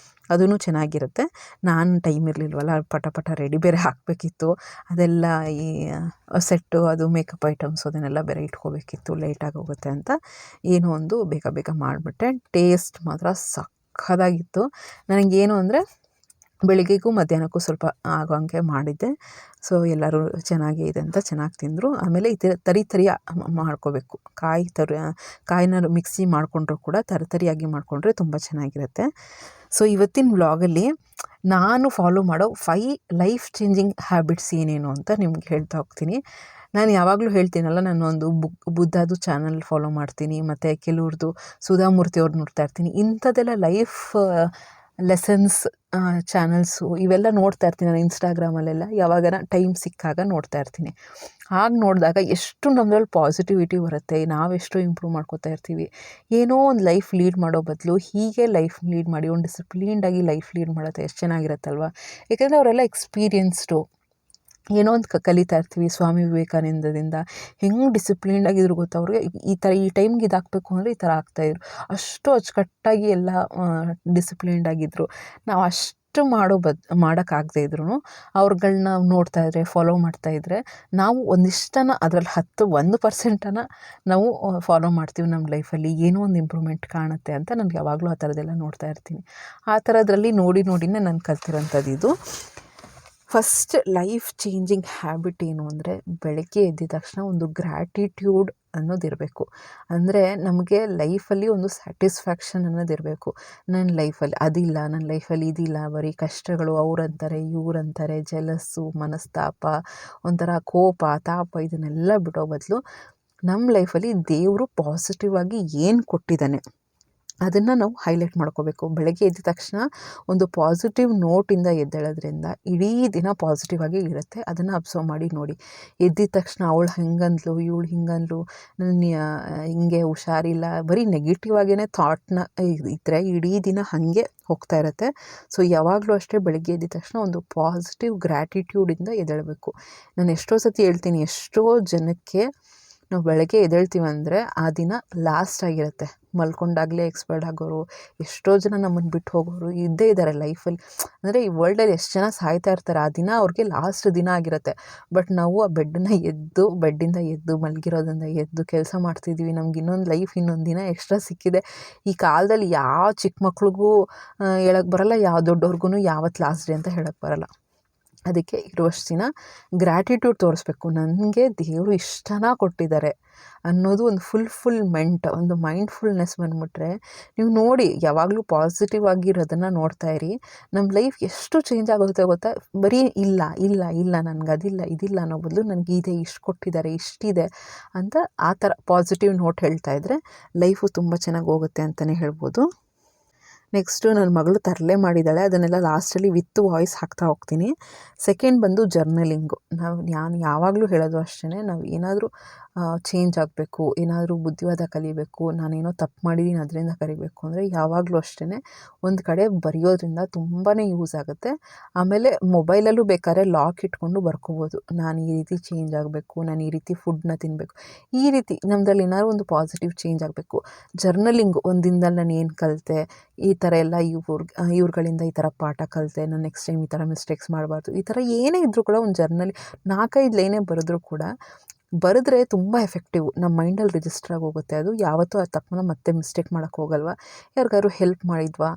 ಅದೂ ಚೆನ್ನಾಗಿರುತ್ತೆ. ನಾನು ಟೈಮ್ ಇರಲಿಲ್ವಲ್ಲ, ಪಟ ರೆಡಿ ಬೇರೆ ಹಾಕಬೇಕಿತ್ತು. ಅದೆಲ್ಲ ಈ ಸೆಟ್ಟು, ಅದು ಮೇಕಪ್ ಐಟಮ್ಸ್ ಅದನ್ನೆಲ್ಲ ಬೇರೆ ಇಟ್ಕೋಬೇಕಿತ್ತು, ಲೇಟಾಗಿ ಹೋಗುತ್ತೆ ಅಂತ ಏನೋ ಒಂದು ಬೇಗ ಮಾಡಿಬಿಟ್ಟೆ. ಟೇಸ್ಟ್ ಮಾತ್ರ ಸಖತ್ತಾಗಿತ್ತು. ನನಗೇನು ಅಂದರೆ ಬೆಳಿಗ್ಗೆಗೂ ಮಧ್ಯಾಹ್ನಕ್ಕೂ ಸ್ವಲ್ಪ ಆಗೋಂಗೆ ಮಾಡಿದ್ದೆ. ಸೊ ಎಲ್ಲರೂ ಚೆನ್ನಾಗೇ ಇದೆ ಅಂತ ಚೆನ್ನಾಗಿ ತಿಂದರು. ಆಮೇಲೆ ಈ ತರಿ ಮಾಡ್ಕೋಬೇಕು. ಕಾಯಿನ ಮಿಕ್ಸಿ ಮಾಡಿಕೊಂಡ್ರೂ ಕೂಡ ತರಿಯಾಗಿ ಮಾಡಿಕೊಂಡ್ರೆ ತುಂಬ ಚೆನ್ನಾಗಿರುತ್ತೆ. ಸೊ ಇವತ್ತಿನ ವ್ಲಾಗಲ್ಲಿ ನಾನು ಫಾಲೋ ಮಾಡೋ 5 ಲೈಫ್ ಚೇಂಜಿಂಗ್ ಹ್ಯಾಬಿಟ್ಸ್ ಏನೇನು ಅಂತ ನಿಮ್ಗೆ ಹೇಳ್ತಾ ಹೋಗ್ತೀನಿ. ನಾನು ಯಾವಾಗಲೂ ಹೇಳ್ತೀನಲ್ಲ, ನಾನು ಒಂದು ಬುದ್ಧದು ಚಾನಲ್ ಫಾಲೋ ಮಾಡ್ತೀನಿ, ಮತ್ತು ಕೆಲವ್ರದ್ದು ಸುಧಾಮೂರ್ತಿ ಅವ್ರು ನೋಡ್ತಾ ಇರ್ತೀನಿ. ಇಂಥದ್ದೆಲ್ಲ ಲೈಫ್ ಲೆಸನ್ಸ್ ಚಾನಲ್ಸು ಇವೆಲ್ಲ ನೋಡ್ತಾ ಇರ್ತೀನಿ ನಾನು ಇನ್ಸ್ಟಾಗ್ರಾಮಲ್ಲೆಲ್ಲ. ಯಾವಾಗಾರ ಟೈಮ್ ಸಿಕ್ಕಾಗ ನೋಡ್ತಾ ಇರ್ತೀನಿ. ಹಾಗೆ ನೋಡಿದಾಗ ಎಷ್ಟು ನಮ್ಮದ್ರಲ್ಲಿ ಪಾಸಿಟಿವಿಟಿ ಬರುತ್ತೆ, ನಾವೆಷ್ಟು ಇಂಪ್ರೂವ್ ಮಾಡ್ಕೋತಾ ಇರ್ತೀವಿ. ಏನೋ ಒಂದು ಲೈಫ್ ಲೀಡ್ ಮಾಡೋ ಬದಲು ಹೀಗೆ ಲೈಫ್ ಲೀಡ್ ಮಾಡಿ ಒಂದು ಡಿಸಿಪ್ಲೀನ್ಡಾಗಿ ಲೈಫ್ ಲೀಡ್ ಮಾಡೋದು ಎಷ್ಟು ಚೆನ್ನಾಗಿರುತ್ತಲ್ವ. ಯಾಕೆಂದರೆ ಅವರೆಲ್ಲ ಎಕ್ಸ್ಪೀರಿಯನ್ಸ್ಡು, ಏನೋ ಒಂದು ಕಲಿತಾ ಇರ್ತೀವಿ. ಸ್ವಾಮಿ ವಿವೇಕಾನಂದದಿಂದ ಹೆಂಗೆ ಡಿಸಿಪ್ಲಿನ್ಡಾಗಿದ್ರು ಗೊತ್ತಾ ಅವ್ರಿಗೆ. ಈ ಟೈಮ್ಗೆ ಇದಾಗಬೇಕು ಅಂದರೆ ಈ ಥರ ಆಗ್ತಾಯಿದ್ರು. ಅಷ್ಟು ಅಚ್ಚುಕಟ್ಟಾಗಿ ಎಲ್ಲ ಡಿಸಿಪ್ಲಿನ್ಡಾಗಿದ್ದರು. ನಾವು ಅಷ್ಟು ಮಾಡೋಕ್ಕಾಗದೇ ಇದ್ರೂ ಅವ್ರುಗಳ್ನ ನೋಡ್ತಾ ಇದ್ದರೆ, ಫಾಲೋ ಮಾಡ್ತಾಯಿದ್ರೆ, ನಾವು ಒಂದಿಷ್ಟನ ಅದರಲ್ಲಿ 1% ನಾವು ಫಾಲೋ ಮಾಡ್ತೀವಿ ನಮ್ಮ ಲೈಫಲ್ಲಿ, ಏನೋ ಒಂದು ಇಂಪ್ರೂವ್ಮೆಂಟ್ ಕಾಣುತ್ತೆ ಅಂತ. ನನಗೆ ಯಾವಾಗಲೂ ಆ ಥರದ್ದೆಲ್ಲ ನೋಡ್ತಾ ಇರ್ತೀನಿ. ಆ ಥರದ್ರಲ್ಲಿ ನೋಡಿನೇ ನಾನು ಕಲ್ತಿರೋಂಥದ್ದು ಇದು. ಫಸ್ಟ್ ಲೈಫ್ ಚೇಂಜಿಂಗ್ ಹ್ಯಾಬಿಟ್ ಏನು ಅಂದರೆ, ಬೆಳಗ್ಗೆ ಎದ್ದಿದ ತಕ್ಷಣ ಒಂದು ಗ್ರ್ಯಾಟಿಟ್ಯೂಡ್ ಅನ್ನೋದಿರಬೇಕು. ಅಂದರೆ ನಮಗೆ ಲೈಫಲ್ಲಿ ಒಂದು ಸ್ಯಾಟಿಸ್ಫ್ಯಾಕ್ಷನ್ ಅನ್ನೋದಿರಬೇಕು. ನನ್ನ ಲೈಫಲ್ಲಿ ಅದಿಲ್ಲ, ನನ್ನ ಲೈಫಲ್ಲಿ ಇದಿಲ್ಲ, ಬರೀ ಕಷ್ಟಗಳು, ಅವರಂತಾರೆ ಇವರಂತಾರೆ, ಜಲಸ್ಸು, ಮನಸ್ತಾಪ, ಒಂಥರ ಕೋಪ ತಾಪ ಇದನ್ನೆಲ್ಲ ಬಿಡೋ ಬದಲು ನಮ್ಮ ಲೈಫಲ್ಲಿ ದೇವರು ಪಾಸಿಟಿವ್ ಆಗಿ ಏನು ಕೊಟ್ಟಿದ್ದಾನೆ ಅದನ್ನು ನಾವು ಹೈಲೈಟ್ ಮಾಡ್ಕೋಬೇಕು. ಬೆಳಗ್ಗೆ ಎದ್ದ ತಕ್ಷಣ ಒಂದು ಪಾಸಿಟಿವ್ ನೋಟಿಂದ ಎದ್ದೇಳೋದ್ರಿಂದ ಇಡೀ ದಿನ ಪಾಸಿಟಿವ್ ಆಗಿ ಇರುತ್ತೆ. ಅದನ್ನು ಅಬ್ಸರ್ವ್ ಮಾಡಿ ನೋಡಿ. ಎದ್ದಿದ ತಕ್ಷಣ ಅವಳು ಹಿಂಗಂದ್ಲು, ಇವಳು ಹಿಂಗಂದ್ಲು, ನನ್ನ ಹಿಂಗೆ ಹುಷಾರಿಲ್ಲ, ಬರೀ ನೆಗೆಟಿವ್ ಆಗೇ ಥಾಟ್ನ ಇದ್ದರೆ ಇಡೀ ದಿನ ಹಾಗೆ ಹೋಗ್ತಾ ಇರುತ್ತೆ. ಸೊ ಯಾವಾಗಲೂ ಅಷ್ಟೇ ಬೆಳಗ್ಗೆ ಎದ್ದಿದ ತಕ್ಷಣ ಒಂದು ಪಾಸಿಟಿವ್ ಗ್ರ್ಯಾಟಿಟ್ಯೂಡಿಂದ ಎದ್ದೇಳಬೇಕು. ನಾನು ಎಷ್ಟೋ ಸತಿ ಹೇಳ್ತೀನಿ, ಎಷ್ಟೋ ಜನಕ್ಕೆ ನಾವು ಬೆಳಗ್ಗೆ ಎದ್ದೇಳ್ತೀವಂದರೆ ಆ ದಿನ ಲಾಸ್ಟ್ ಆಗಿರುತ್ತೆ. ಮಲ್ಕೊಂಡಾಗಲೇ ಎಕ್ಸ್ಪೈರ್ಡ್ ಆಗೋರು, ಎಷ್ಟೋ ಜನ ನಮ್ಮನ್ನು ಬಿಟ್ಟು ಹೋಗೋರು ಇದ್ದೇ ಇದ್ದಾರೆ ಲೈಫಲ್ಲಿ. ಅಂದರೆ ಈ ವರ್ಲ್ಡಲ್ಲಿ ಎಷ್ಟು ಜನ ಸಾಯ್ತಾ ಇರ್ತಾರೆ, ಆ ದಿನ ಅವ್ರಿಗೆ ಲಾಸ್ಟ್ ದಿನ ಆಗಿರುತ್ತೆ. ಬಟ್ ನಾವು ಆ ಬೆಡ್ಡಿಂದ ಎದ್ದು ಮಲಗಿರೋದ್ರಿಂದ ಎದ್ದು ಕೆಲಸ ಮಾಡ್ತಿದ್ದೀವಿ, ನಮ್ಗೆ ಇನ್ನೊಂದು ಲೈಫ್, ಇನ್ನೊಂದು ದಿನ ಎಕ್ಸ್ಟ್ರಾ ಸಿಕ್ಕಿದೆ. ಈ ಕಾಲದಲ್ಲಿ ಯಾವ ಚಿಕ್ಕ ಮಕ್ಳಿಗೂ ಹೇಳೋಕ್ಕೆ ಬರೋಲ್ಲ, ಯಾವ ದೊಡ್ಡವ್ರಿಗೂ ಯಾವತ್ತು ಲಾಸ್ಟ್ ಡೇ ಅಂತ ಹೇಳೋಕ್ಕೆ ಬರೋಲ್ಲ. ಅದಕ್ಕೆ ಇರುವಷ್ಟು ದಿನ ಗ್ರ್ಯಾಟಿಟ್ಯೂಡ್ ತೋರಿಸ್ಬೇಕು. ನನಗೆ ದೇವರು ಇಷ್ಟನ ಕೊಟ್ಟಿದ್ದಾರೆ ಅನ್ನೋದು ಒಂದು ಫುಲ್ಮೆಂಟ್, ಒಂದು ಮೈಂಡ್ಫುಲ್ನೆಸ್ ಬಂದುಬಿಟ್ರೆ ನೀವು ನೋಡಿ, ಯಾವಾಗಲೂ ಪಾಸಿಟಿವ್ ಆಗಿರೋದನ್ನು ನೋಡ್ತಾ ಇರಿ. ನಮ್ಮ ಲೈಫ್ ಎಷ್ಟು ಚೇಂಜ್ ಆಗುತ್ತೆ ಗೊತ್ತಾ. ಬರೀ ಇಲ್ಲ ಇಲ್ಲ ಇಲ್ಲ ನನಗೆ ಅದಿಲ್ಲ ಇದಿಲ್ಲ ಅನ್ನೋ ಬದಲು ನನಗೆ ಇದೆ, ಇಷ್ಟು ಕೊಟ್ಟಿದ್ದಾರೆ, ಇಷ್ಟಿದೆ ಅಂತ ಆ ಥರ ಪಾಸಿಟಿವ್ ನೋಟ್ ಹೇಳ್ತಾ ಇದ್ದರೆ ಲೈಫು ತುಂಬ ಚೆನ್ನಾಗಿ ಹೋಗುತ್ತೆ ಅಂತಲೇ ಹೇಳ್ಬೋದು. ನೆಕ್ಸ್ಟು ನನ್ನ ಮಗಳು ತರಲೆ ಮಾಡಿದ್ದಾಳೆ, ಅದನ್ನೆಲ್ಲ ಲಾಸ್ಟಲ್ಲಿ ವಿತ್ ವಾಯ್ಸ್ ಹಾಕ್ತಾ ಹೋಗ್ತೀನಿ. ಸೆಕೆಂಡ್ ಬಂದು ಜರ್ನಲಿಂಗು. ನಾನು ಯಾವಾಗಲೂ ಹೇಳೋದು ಅಷ್ಟೇ, ನಾವು ಏನಾದರೂ ಚೇಂಜ್ ಆಗಬೇಕು, ಏನಾದರೂ ಬುದ್ಧಿವಾದ ಕಲಿಬೇಕು, ನಾನೇನೋ ತಪ್ಪು ಮಾಡಿದ್ದೀನಿ ಅದರಿಂದ ಕಲಿಬೇಕು ಅಂದರೆ ಯಾವಾಗಲೂ ಅಷ್ಟೇ ಒಂದು ಕಡೆ ಬರೆಯೋದ್ರಿಂದ ತುಂಬಾ ಯೂಸ್ ಆಗುತ್ತೆ. ಆಮೇಲೆ ಮೊಬೈಲಲ್ಲೂ ಬೇಕಾದ್ರೆ ಲಾಕ್ ಇಟ್ಕೊಂಡು ಬರ್ಕೋಬೋದು, ನಾನು ಈ ರೀತಿ ಚೇಂಜ್ ಆಗಬೇಕು, ನಾನು ಈ ರೀತಿ ಫುಡ್ನ ತಿನ್ನಬೇಕು, ಈ ರೀತಿ ನಮ್ಮದ್ರಲ್ಲಿ ಏನಾದ್ರು ಒಂದು ಪಾಸಿಟಿವ್ ಚೇಂಜ್ ಆಗಬೇಕು. ಜರ್ನಲಿಂಗು, ಒಂದು ದಿನದಲ್ಲಿ ನಾನು ಏನು ಕಲಿತೆ, ಈ ಥರ ಎಲ್ಲ ಇವ್ರುಗಳಿಂದ ಈ ಥರ ಪಾಠ ಕಲಿತೆ, ನಾನು ನೆಕ್ಸ್ಟ್ ಟೈಮ್ ಈ ಥರ ಮಿಸ್ಟೇಕ್ಸ್ ಮಾಡಬಾರ್ದು, ಈ ಥರ ಏನೇ ಇದ್ದರೂ ಕೂಡ ಒಂದು ಜರ್ನಲಿ 4-5 ಲೈನೇ ಬರೆದ್ರೂ ಕೂಡ ಬರೆದ್ರೆ ತುಂಬ ಎಫೆಕ್ಟಿವ್. ನಮ್ಮ ಮೈಂಡಲ್ಲಿ ರಿಜಿಸ್ಟರ್ ಆಗಿ ಹೋಗುತ್ತೆ. ಅದು ಯಾವತ್ತೂ ಆ ತಪ್ಪನ್ನ ಮತ್ತೆ ಮಿಸ್ಟೇಕ್ ಮಾಡೋಕ್ಕೆ ಹೋಗಲ್ವ. ಯಾರಿಗಾದ್ರು ಹೆಲ್ಪ್ ಮಾಡಿದ್ವಾ,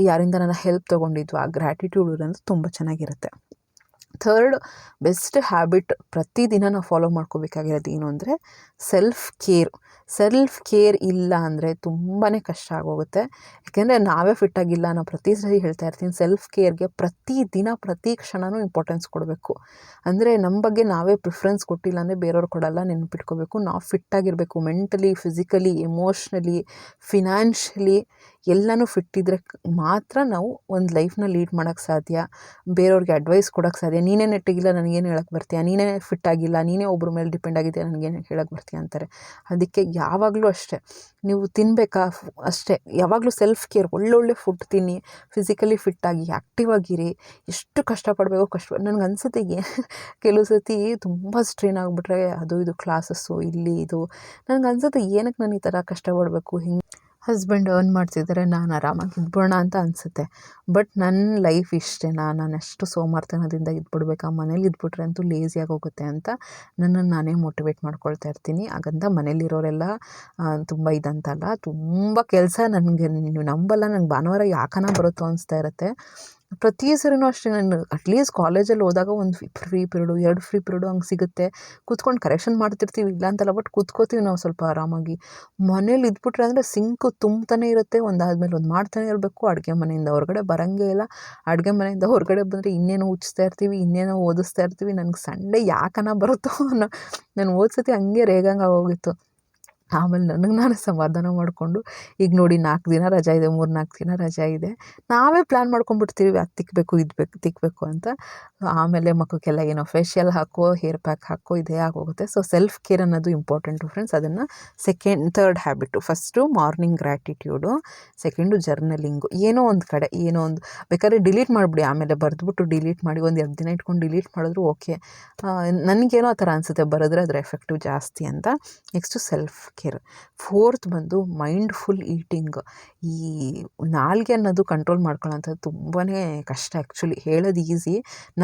ಯಾರಿಂದ ನಾನು ಹೆಲ್ಪ್ ತೊಗೊಂಡಿದ್ವಾ, ಗ್ರ್ಯಾಟಿಟ್ಯೂಡ್ ಅನ್ನೋದು ತುಂಬ ಚೆನ್ನಾಗಿರುತ್ತೆ. ಥರ್ಡ್ ಬೆಸ್ಟ್ ಹ್ಯಾಬಿಟ್ ಪ್ರತಿದಿನ ನಾವು ಫಾಲೋ ಮಾಡ್ಕೋಬೇಕಾಗಿರೋದು ಏನು ಅಂದರೆ ಸೆಲ್ಫ್ ಕೇರ್ ಇಲ್ಲ ಅಂದರೆ ತುಂಬಾ ಕಷ್ಟ ಆಗೋಗುತ್ತೆ. ಯಾಕೆಂದರೆ ನಾವೇ ಫಿಟ್ಟಾಗಿಲ್ಲ, ನಾವು ಪ್ರತಿ ಸರಿ ಹೇಳ್ತಾ ಇರ್ತೀನಿ, ಸೆಲ್ಫ್ ಕೇರ್ಗೆ ಪ್ರತಿದಿನ ಪ್ರತಿ ಕ್ಷಣವೂ ಇಂಪಾರ್ಟೆನ್ಸ್ ಕೊಡಬೇಕು. ಅಂದರೆ ನಮ್ಮ ಬಗ್ಗೆ ನಾವೇ ಪ್ರಿಫರೆನ್ಸ್ ಕೊಟ್ಟಿಲ್ಲ ಅಂದರೆ ಬೇರೆಯವ್ರು ಕೊಡಲ್ಲ. ನೆನಪಿಟ್ಕೋಬೇಕು, ನಾವು ಫಿಟ್ಟಾಗಿರಬೇಕು, ಮೆಂಟಲಿ, ಫಿಸಿಕಲಿ, ಎಮೋಷ್ನಲಿ, ಫಿನಾನ್ಷಿಯಲಿ ಎಲ್ಲನೂ ಫಿಟ್ಟಿದ್ರೆ ಮಾತ್ರ ನಾವು ಒಂದು ಲೈಫ್ನ ಲೀಡ್ ಮಾಡೋಕ್ಕೆ ಸಾಧ್ಯ, ಬೇರೆಯವ್ರಿಗೆ ಅಡ್ವೈಸ್ ಕೊಡೋಕ್ಕೆ ಸಾಧ್ಯ. ನೀನೇ ನೆಟ್ಟಿಗಿಲ್ಲ ನನಗೇನು ಹೇಳೋಕ್ಕೆ ಬರ್ತೀಯ, ನೀನೇ ಫಿಟ್ಟಾಗಿಲ್ಲ, ನೀನೇ ಒಬ್ಬರ ಮೇಲೆ ಡಿಪೆಂಡ್ ಆಗಿದೆಯಾ, ನನಗೇನು ಹೇಳೋಕ್ಕೆ ಬರ್ತೀಯ ಅಂತಾರೆ. ಅದಕ್ಕೆ ಯಾವಾಗಲೂ ಅಷ್ಟೇ, ನೀವು ತಿನ್ನಬೇಕಾ ಅಷ್ಟೇ, ಯಾವಾಗಲೂ ಸೆಲ್ಫ್ ಕೇರ್, ಒಳ್ಳೊಳ್ಳೆ ಫುಡ್ ತಿನ್ನಿ, ಫಿಸಿಕಲಿ ಫಿಟ್ಟಾಗಿ ಆ್ಯಕ್ಟಿವ್ ಆಗಿರಿ. ಎಷ್ಟು ಕಷ್ಟಪಡಬೇಕೋ ನನಗೆ ಅನಿಸುತ್ತೆ ಕೆಲವು ಸತಿ ತುಂಬ ಸ್ಟ್ರೈನ್ ಆಗಿಬಿಟ್ರೆ ಅದು ಇದು ಕ್ಲಾಸಸ್ಸು ಇಲ್ಲಿ ಇದು, ನನಗೆ ಅನಿಸುತ್ತೆ ಏನಕ್ಕೆ ನಾನು ಈ ಥರ ಕಷ್ಟಪಡಬೇಕು, ಹಿಂಗೆ ಹಸ್ಬೆಂಡ್ ಅರ್ನ್ ಮಾಡ್ತಿದ್ದಾರೆ, ನಾನು ಆರಾಮಾಗಿ ಇದ್ಬಿಡೋಣ ಅಂತ ಅನಿಸುತ್ತೆ. ಬಟ್ ನನ್ನ ಲೈಫ್ ಇಷ್ಟೇನಾ, ನಾನೆಷ್ಟು ಸೋಮಾರ್ತನದಿಂದ ಇದ್ಬಿಡ್ಬೇಕಾ, ಮನೇಲಿ ಇದ್ಬಿಟ್ರೆ ಅಂತೂ ಲೇಸಿಯಾಗಿ ಹೋಗುತ್ತೆ ಅಂತ ನನ್ನನ್ನು ನಾನೇ ಮೋಟಿವೇಟ್ ಮಾಡ್ಕೊಳ್ತಾ ಇರ್ತೀನಿ. ಹಾಗಂತ ಮನೇಲಿರೋರೆಲ್ಲ ತುಂಬ ಇದಂತಲ್ಲ, ತುಂಬ ಕೆಲಸ. ನನಗೆ ನೀವು ನಂಬಲ್ಲ, ನಂಗೆ ಭಾನುವಾರ ಯಾಕನ ಬರುತ್ತೋ ಅನಿಸ್ತಾ ಇರುತ್ತೆ. ಪ್ರತಿ ಸರಿನೂ ಅಷ್ಟೇ, ನಾನು ಅಟ್ಲೀಸ್ಟ್ ಕಾಲೇಜಲ್ಲಿ ಹೋದಾಗ ಒಂದು ಫ್ರೀ ಪಿರಿಯಡು, 2 ಫ್ರೀ ಪಿರಿಯಡು ಹಂಗೆ ಸಿಗುತ್ತೆ, ಕೂತ್ಕೊಂಡು ಕರೆಕ್ಷನ್ ಮಾಡ್ತಿರ್ತೀವಿ, ಇಲ್ಲ ಅಂತಲ್ಲ, ಬಟ್ ಕೂತ್ಕೋತೀವಿ ನಾವು ಸ್ವಲ್ಪ ಆರಾಮಾಗಿ. ಮನೇಲಿ ಇದ್ಬಿಟ್ರೆ ಅಂದರೆ ಸಿಂಕು ತುಂಬ್ತಾನೆ ಇರುತ್ತೆ, ಒಂದಾದ್ಮೇಲೆ ಒಂದು ಮಾಡ್ತಾನೆ ಇರಬೇಕು. ಅಡುಗೆ ಮನೆಯಿಂದ ಹೊರಗಡೆ ಬರೋಂಗೇ ಇಲ್ಲ, ಅಡುಗೆ ಮನೆಯಿಂದ ಹೊರಗಡೆ ಬಂದರೆ ಇನ್ನೇನೋ ಉಚ್ತಾ ಇರ್ತೀವಿ, ಇನ್ನೇನೋ ಓದಿಸ್ತಾ ಇರ್ತೀವಿ. ನನಗೆ ಸಂಡೇ ಯಾಕನ ಬರುತ್ತೋ ಅನ್ನೋ, ನಾನು ಓದ್ಸತಿ ಹಂಗೆ ರೇಗಂಗೆ ಆಗೋಗಿತ್ತು. ಆಮೇಲೆ ನನಗೆ ನಾನು ಸಮಾಧಾನ ಮಾಡಿಕೊಂಡು, ಈಗ ನೋಡಿ 4 ದಿನ ರಜಾ ಇದೆ, 3-4 ದಿನ ರಜಾ ಇದೆ, ನಾವೇ ಪ್ಲ್ಯಾನ್ ಮಾಡ್ಕೊಂಡ್ಬಿಡ್ತೀವಿ, ಅದು ತಿಕ್ಕಬೇಕು, ಇದು ತಿಕ್ಕಬೇಕು ಅಂತ. ಆಮೇಲೆ ಮಕ್ಕಳಿಗೆಲ್ಲ ಏನೋ ಫೇಶಿಯಲ್ ಹಾಕೋ, ಹೇರ್ ಪ್ಯಾಕ್ ಹಾಕೋ, ಇದೇ ಆಗೋಗುತ್ತೆ. ಸೊ ಸೆಲ್ಫ್ ಕೇರ್ ಅನ್ನೋದು ಇಂಪಾರ್ಟೆಂಟು ಫ್ರೆಂಡ್ಸ್. ಅದನ್ನು third habit. First morning gratitude, second journaling. ಏನೋ ಒಂದು ಕಡೆ, ಏನೋ ಒಂದು ಬೇಕಾದ್ರೆ ಡಿಲೀಟ್ ಮಾಡಿಬಿಡಿ, ಆಮೇಲೆ ಬರೆದ್ಬಿಟ್ಟು ಡಿಲೀಟ್ ಮಾಡಿ, ಒಂದು 2 ದಿನ ಇಟ್ಕೊಂಡು ಡಿಲೀಟ್ ಮಾಡಿದ್ರು ಓಕೆ. ನನಗೇನೋ ಆ ಥರ ಅನಿಸುತ್ತೆ, ಬರೆದ್ರೆ ಅದರ ಎಫೆಕ್ಟಿವ್ ಜಾಸ್ತಿ ಅಂತ. Next self care. ಫೋರ್ತ್ ಬಂದು ಮೈಂಡ್ಫುಲ್ ಈಟಿಂಗ್. ಈ ನಾಲಿಗೆ ಅನ್ನೋದು ಕಂಟ್ರೋಲ್ ಮಾಡ್ಕೊಳ್ಳೋಂಥದ್ದು ತುಂಬಾ ಕಷ್ಟ. ಆ್ಯಕ್ಚುಲಿ ಹೇಳೋದು ಈಸಿ,